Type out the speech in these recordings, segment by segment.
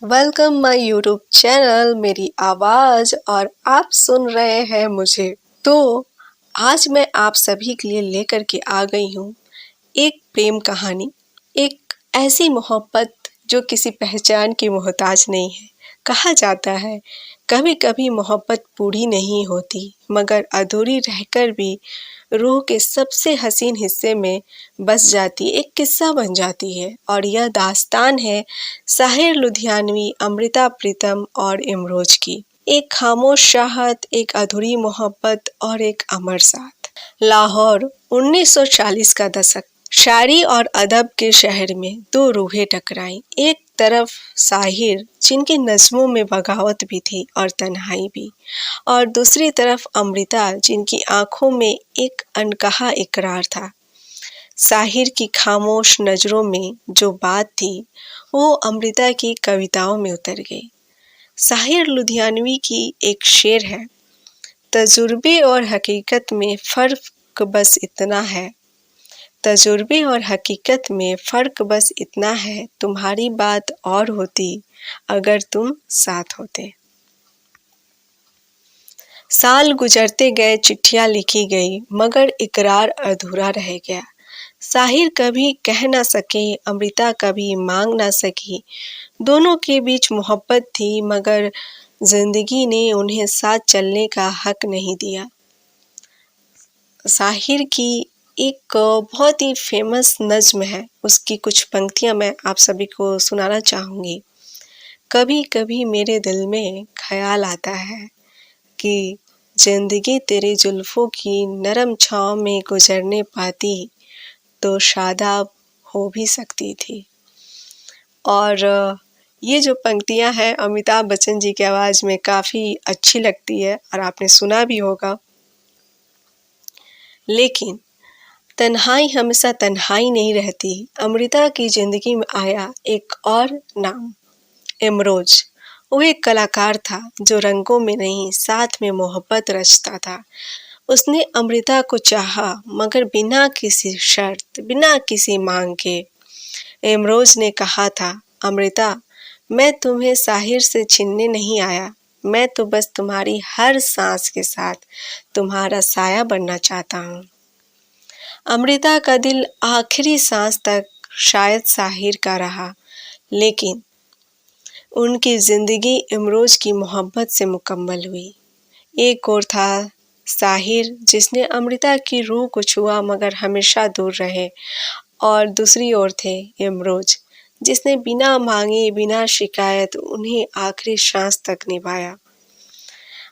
Welcome my YouTube channel मेरी आवाज़ और आप सुन रहे हैं मुझे। तो आज मैं आप सभी के लिए लेकर के आ गई हूँ एक प्रेम कहानी, एक ऐसी मोहब्बत जो किसी पहचान की मोहताज नहीं है। कहा जाता है कभी कभी मोहब्बत पूरी नहीं होती मगर अधूरी रहकर भी रूह के सबसे हसीन हिस्से में बस जाती एक किस्सा बन जाती है। और यह दास्तान है साहिर लुधियानवी, अमृता प्रीतम और इमरोज की। एक खामोश चाहत, एक अधूरी मोहब्बत और एक अमर साथ। लाहौर 1940 का दशक। शायरी और अदब के शहर में दो रूहें टकराईं। एक तरफ साहिर जिनकी नज़्मों में बगावत भी थी और तन्हाई भी, और दूसरी तरफ अमृता जिनकी आंखों में एक अनकहा इकरार था। साहिर की खामोश नज़रों में जो बात थी वो अमृता की कविताओं में उतर गई। साहिर लुधियानवी की एक शेर है, तजुर्बे और हकीकत में फ़र्क बस इतना है, तजुर्बे और हकीकत में फ़र्क बस इतना है, तुम्हारी बात और होती अगर तुम साथ होते। साल गुजरते गए, चिट्ठियाँ लिखी गई मगर इकरार अधूरा रह गया। साहिर कभी कह ना सके, अमृता कभी मांग ना सकी। दोनों के बीच मोहब्बत थी मगर जिंदगी ने उन्हें साथ चलने का हक नहीं दिया। साहिर की एक बहुत ही फेमस नज़्म है, उसकी कुछ पंक्तियाँ मैं आप सभी को सुनाना चाहूँगी। कभी कभी मेरे दिल में ख्याल आता है कि जिंदगी तेरी जुल्फ़ों की नरम छाँव में गुजरने पाती तो शादाब हो भी सकती थी। और ये जो पंक्तियाँ हैं अमिताभ बच्चन जी की आवाज़ में काफ़ी अच्छी लगती है और आपने सुना भी होगा। लेकिन तन्हाई हमेशा तन्हाई नहीं रहती। अमृता की ज़िंदगी में आया एक और नाम, इमरोज। वो एक कलाकार था जो रंगों में नहीं साथ में मोहब्बत रचता था। उसने अमृता को चाहा मगर बिना किसी शर्त, बिना किसी मांग के। इमरोज ने कहा था, अमृता मैं तुम्हें साहिर से छीनने नहीं आया, मैं तो बस तुम्हारी हर सांस के साथ तुम्हारा साया बनना चाहता हूँ। अमृता का दिल आखिरी सांस तक शायद साहिर का रहा, लेकिन उनकी जिंदगी इमरोज की मोहब्बत से मुकम्मल हुई। एक और था साहिर जिसने अमृता की रूह को छुआ मगर हमेशा दूर रहे, और दूसरी ओर थे इमरोज जिसने बिना मांगे बिना शिकायत उन्हें आखिरी सांस तक निभाया।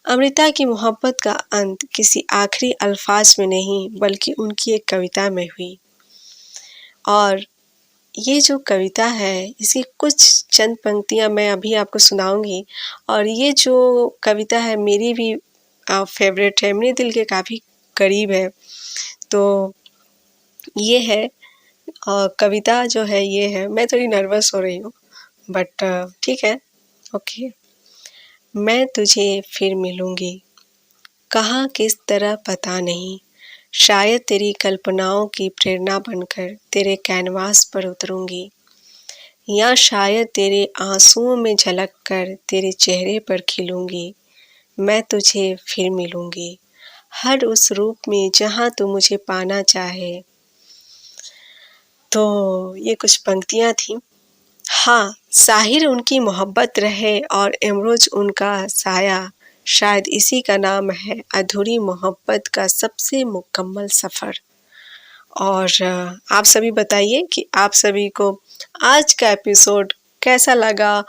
अमृता की मोहब्बत का अंत किसी आखिरी अल्फाज में नहीं बल्कि उनकी एक कविता में हुई। और ये जो कविता है इसकी कुछ चंद पंक्तियाँ मैं अभी आपको सुनाऊंगी। और ये जो कविता है मेरी भी फेवरेट है, मेरे दिल के काफ़ी करीब है। तो ये है कविता जो है ये है, मैं थोड़ी नर्वस हो रही हूँ बट ठीक है, ओके। मैं तुझे फिर मिलूँगी, कहाँ किस तरह पता नहीं, शायद तेरी कल्पनाओं की प्रेरणा बनकर तेरे कैनवास पर उतरूँगी, या शायद तेरे आंसुओं में झलक कर तेरे चेहरे पर खिलूँगी। मैं तुझे फिर मिलूँगी, हर उस रूप में जहाँ तू मुझे पाना चाहे। तो ये कुछ पंक्तियाँ थीं। हाँ, साहिर उनकी मोहब्बत रहे और इमरोज उनका साया, शायद इसी का नाम है अधूरी मोहब्बत का सबसे मुकम्मल सफ़र। और आप सभी बताइए कि आप सभी को आज का एपिसोड कैसा लगा।